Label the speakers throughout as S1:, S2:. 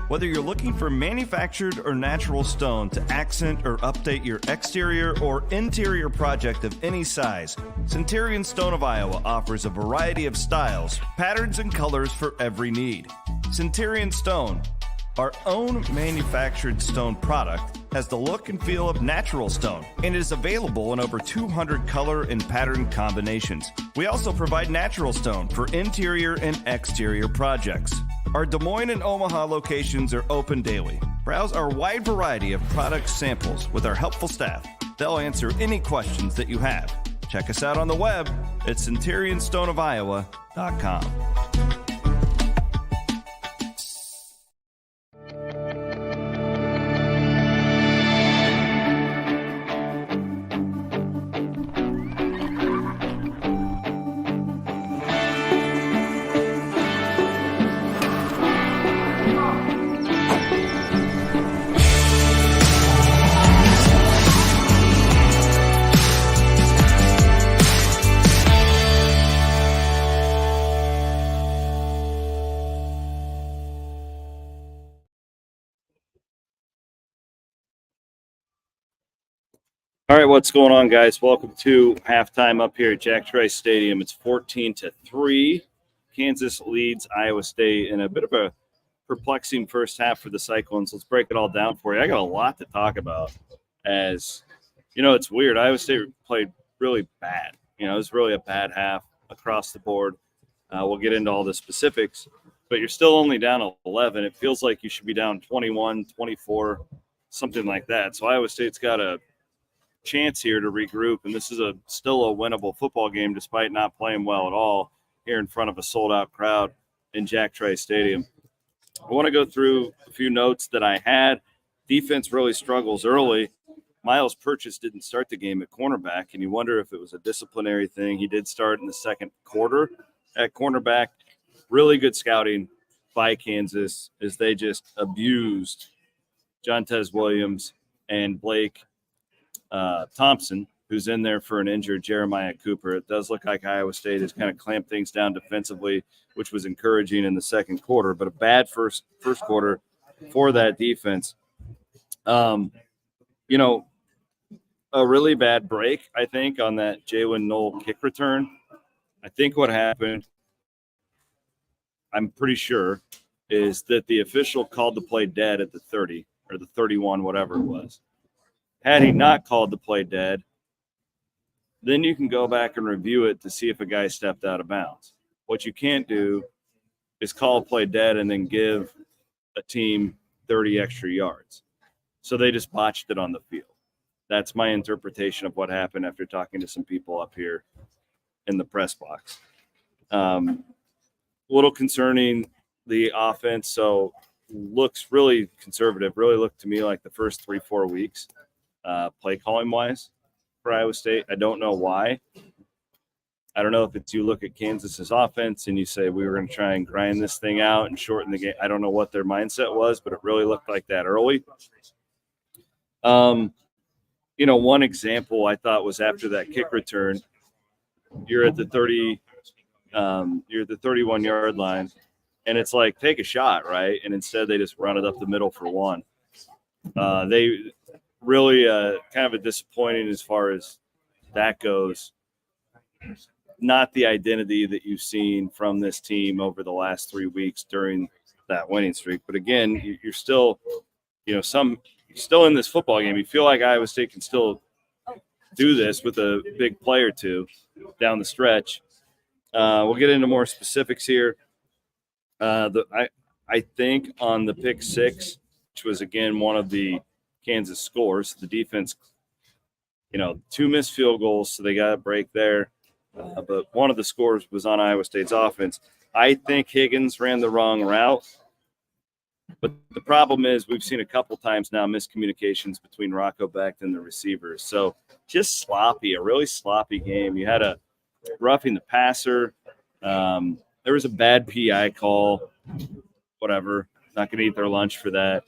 S1: Whether you're looking for manufactured or natural stone to accent or update your exterior or interior project of any size, Centurion Stone of Iowa offers a variety of styles, patterns, and colors for every need. Centurion Stone, our own manufactured stone product, has the look and feel of natural stone and is available in over 200 color and pattern combinations. We also provide natural stone for interior and exterior projects. Our Des Moines and Omaha locations are open daily. Browse our wide variety of product samples with our helpful staff. They'll answer any questions that you have. Check us out on the web at centurionstoneofiowa.com. All right, what's going on, guys? Welcome to halftime up here at Jack Trice Stadium. It's 14-3. Kansas leads Iowa State in a bit of a perplexing first half for the Cyclones. Let's break it all down for you. I got a lot to talk about. As you know, it's weird. Iowa State played really bad. You know, it was really a bad half across the board. We'll get into all the specifics, but you're still only down 11. It feels like you should be down 21, 24, something like that. So Iowa State's got a chance here to regroup, and this is still a winnable football game despite not playing well at all here in front of a sold-out crowd in Jack Trice Stadium. I want to go through a few notes that I had. Defense really struggles early. Miles Purchase didn't start the game at cornerback, and you wonder if it was a disciplinary thing. He did start in the second quarter at cornerback. Really good scouting by Kansas as they just abused Jontez Williams and Blake Thompson, who's in there for an injured Jeremiah Cooper. It does look like Iowa State has kind of clamped things down defensively, which was encouraging in the second quarter, but a bad first quarter for that defense. You know, a really bad break, I think, on that Jalen Knoll kick return. I think what happened, I'm pretty sure, is that the official called the play dead at the 30 or the 31, whatever it was. Had he not called the play dead, then you can go back and review it to see if a guy stepped out of bounds. What you can't do is call a play dead and then give a team 30 extra yards. So they just botched it on the field. That's my interpretation of what happened after talking to some people up here in the press box. Little concerning, the offense, so looks really conservative, really looked to me like the first 3-4 weeks. Play calling wise for Iowa State. I don't know why. I don't know if it's you look at Kansas's offense and you say we were going to try and grind this thing out and shorten the game. I don't know what their mindset was, but it really looked like that early. You know, one example I thought was after that kick return, you're at the 31-yard line, and it's like, take a shot, right? And instead they just run it up the middle for one. They really kind of a disappointing as far as that goes. Not the identity that you've seen from this team over the last 3 weeks during that winning streak. But again, you're still, you know, still in this football game. You feel like Iowa State can still do this with a big play or two down the stretch. We'll get into more specifics here. I think on the pick six, was, again, one of the Kansas scores. The defense, 2 missed field goals, so they got a break there. But one of the scores was on Iowa State's offense. I think Higgins ran the wrong route. But the problem is we've seen a couple times now miscommunications between Rocco Becht and the receivers. So just sloppy, a really sloppy game. You had a roughing the passer. There was a bad PI call, whatever. Not going to eat their lunch for that.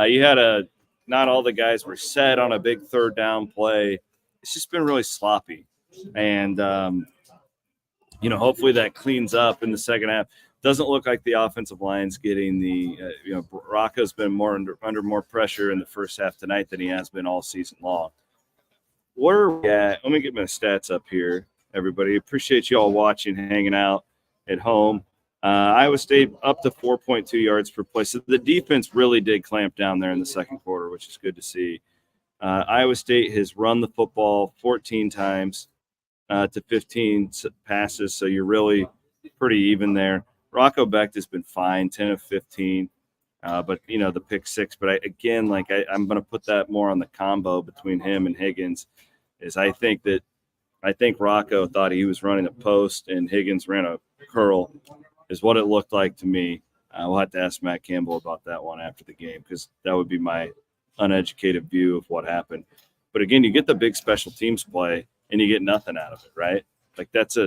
S1: You had not all the guys were set on a big third down play. It's just been really sloppy. And, hopefully that cleans up in the second half. Doesn't look like the offensive line's getting the, Rocco's been under more pressure in the first half tonight than he has been all season long. Where are we at? Let me get my stats up here, everybody. Appreciate you all watching, hanging out at home. Iowa State up to 4.2 yards per play. So the defense really did clamp down there in the second quarter, which is good to see. Iowa State has run the football 14 times to 15 passes, so you're really pretty even there. Rocco Becht has been fine, 10 of 15, but, the pick 6. But, I'm going to put that more on the combo between him and Higgins. I think Rocco thought he was running a post and Higgins ran a curl is what it looked like to me. We'll have to ask Matt Campbell about that one after the game because that would be my uneducated view of what happened. But, again, you get the big special teams play and you get nothing out of it, right? Like that's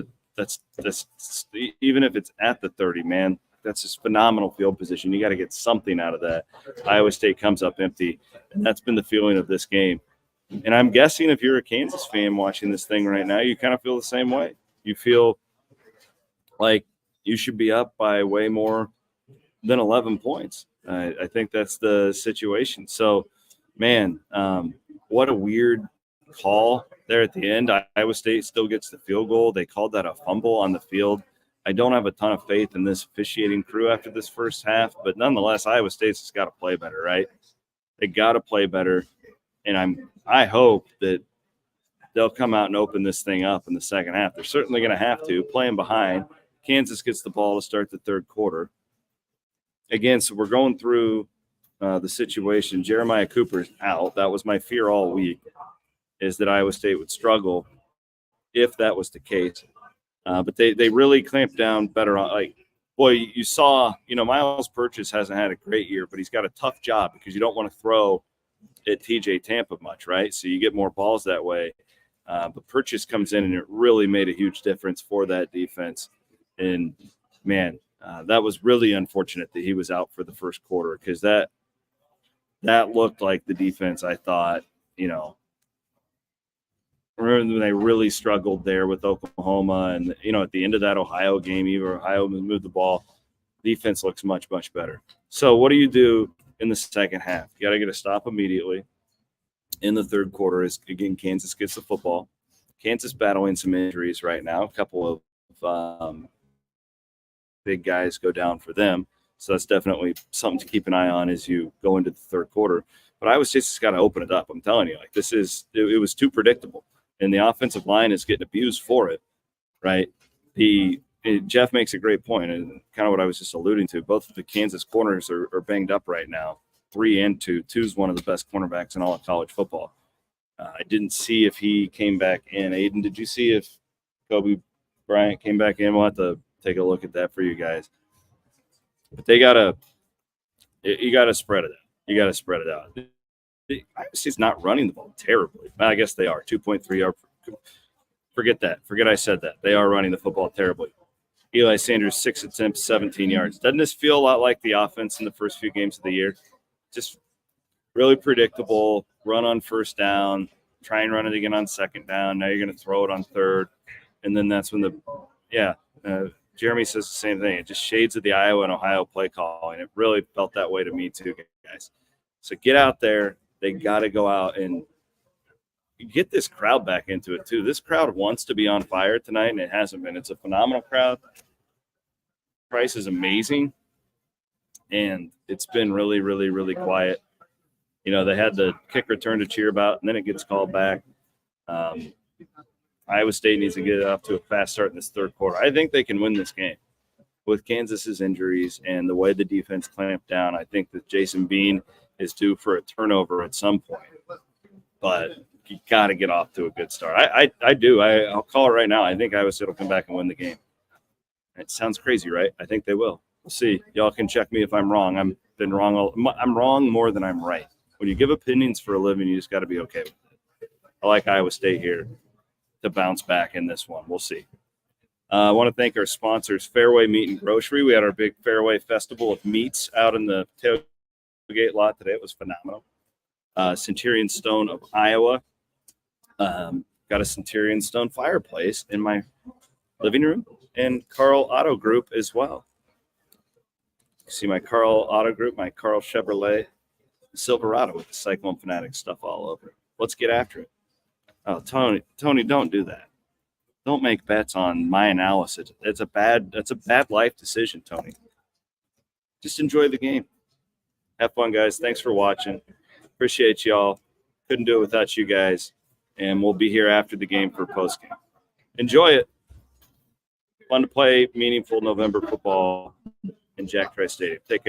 S1: even if it's at the 30, man, that's just phenomenal field position. You got to get something out of that. Iowa State comes up empty, and that's been the feeling of this game. And I'm guessing if you're a Kansas fan watching this thing right now, you kind of feel the same way. You feel like you should be up by way more than 11 points. I think that's the situation. So, man, what a weird call there at the end. Iowa State still gets the field goal. They called that a fumble on the field. I don't have a ton of faith in this officiating crew after this first half, but nonetheless, Iowa State's just got to play better, right? They got to play better, and I hope that they'll come out and open this thing up in the second half. They're certainly going to have to, playing behind. Kansas gets the ball to start the third quarter. Again, so we're going through the situation. Jeremiah Cooper's out. That was my fear all week, is that Iowa State would struggle if that was the case. But they really clamped down better on, you saw, Miles Purchase hasn't had a great year, but he's got a tough job because you don't want to throw at TJ Tampa much, right? So you get more balls that way. But Purchase comes in and it really made a huge difference for that defense. And, man, that was really unfortunate that he was out for the first quarter because that looked like the defense, I thought, remember when they really struggled there with Oklahoma and, at the end of that Ohio game, even Ohio moved the ball, defense looks much, much better. So what do you do in the second half? You got to get a stop immediately. In the third quarter, again, Kansas gets the football. Kansas battling some injuries right now. A couple of big guys go down for them. So that's definitely something to keep an eye on as you go into the third quarter. But Iowa State's just got to open it up. I'm telling you, it was too predictable. And the offensive line is getting abused for it, right? Jeff makes a great point, and kind of what I was just alluding to. Both of the Kansas corners are banged up right now, 3 and 2. 2's one of the best cornerbacks in all of college football. I didn't see if he came back in. Aiden, did you see if Kobe Bryant came back in? We'll have to take a look at that for you guys. But you got to spread it out. You got to spread it out. Iowa State's not running the ball terribly. I guess they are. 2.3 yards. Forget that. Forget I said that. They are running the football terribly. Eli Sanders, 6 attempts, 17 yards. Doesn't this feel a lot like the offense in the first few games of the year? Just really predictable, run on first down, try and run it again on second down. Now you're going to throw it on third. And then that's when Jeremy says the same thing. It just shades of the Iowa and Ohio play call, and it really felt that way to me too, guys. So get out there. They got to go out and get this crowd back into it too. This crowd wants to be on fire tonight, and it hasn't been. It's a phenomenal crowd. Price is amazing, and it's been really, really, really quiet. They had the kick return to cheer about, and then it gets called back. Iowa State needs to get off to a fast start in this third quarter. I think they can win this game. With Kansas's injuries and the way the defense clamped down, I think that Jason Bean is due for a turnover at some point. But you got to get off to a good start. I do. I'll call it right now. I think Iowa State will come back and win the game. It sounds crazy, right? I think they will. We'll see. Y'all can check me if I'm wrong. I'm wrong more than I'm right. When you give opinions for a living, you just got to be okay with it. I like Iowa State here to bounce back in this one. We'll see. I want to thank our sponsors, Fairway Meat and Grocery. We had our big Fairway Festival of Meats out in the tailgate lot today. It was phenomenal. Centurion Stone of Iowa. Got a Centurion Stone fireplace in my living room, and Carl Auto Group as well. See my Carl Auto Group, my Carl Chevrolet Silverado with the Cyclone Fanatic stuff all over it. Let's get after it. Oh, Tony, don't do that. Don't make bets on my analysis. That's a bad life decision, Tony. Just enjoy the game. Have fun, guys. Thanks for watching. Appreciate y'all. Couldn't do it without you guys. And we'll be here after the game for postgame. Enjoy it. Fun to play meaningful November football in Jack Trice Stadium. Take care.